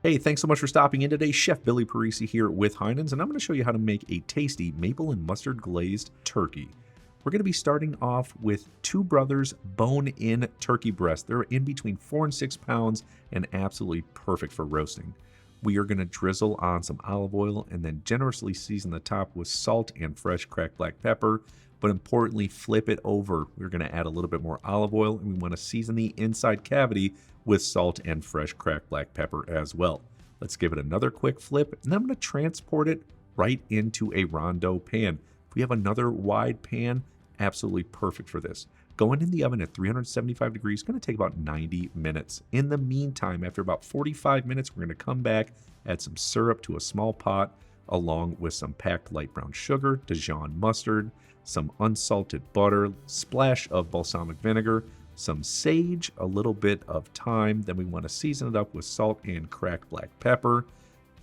Hey, thanks so much for stopping in today. Chef Billy Parisi here with Heinen's, and I'm going to show you how to make a tasty maple and mustard glazed turkey. We're going to be starting off with Two Brothers bone-in turkey breast. They're in between 4 and 6 pounds and absolutely perfect for roasting. We are going to drizzle on some olive oil and then generously season the top with salt and fresh cracked black pepper. But importantly, flip it over. We're going to add a little bit more olive oil, and we want to season the inside cavity with salt and fresh cracked black pepper as well. Let's give it another quick flip, and I'm going to transport it right into a rondo pan. If we have another wide pan, absolutely perfect for this. Going in the oven at 375 degrees, going to take about 90 minutes. In the meantime, after about 45 minutes, we're going to come back, add some syrup to a small pot, along with some packed light brown sugar, Dijon mustard, some unsalted butter, splash of balsamic vinegar, some sage, a little bit of thyme. Then we want to season it up with salt and cracked black pepper.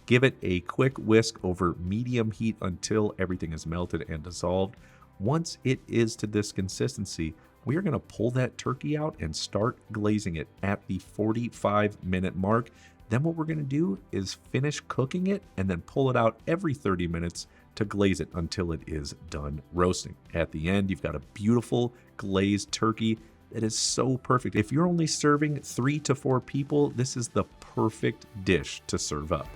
Give it a quick whisk over medium heat until everything is melted and dissolved. Once it is to this consistency, we are going to pull that turkey out and start glazing it at the 45-minute mark. Then what we're going to do is finish cooking it and then pull it out every 30 minutes to glaze it until it is done roasting. At the end, you've got a beautiful glazed turkey that is so perfect. If you're only serving 3 to 4 people, this is the perfect dish to serve up.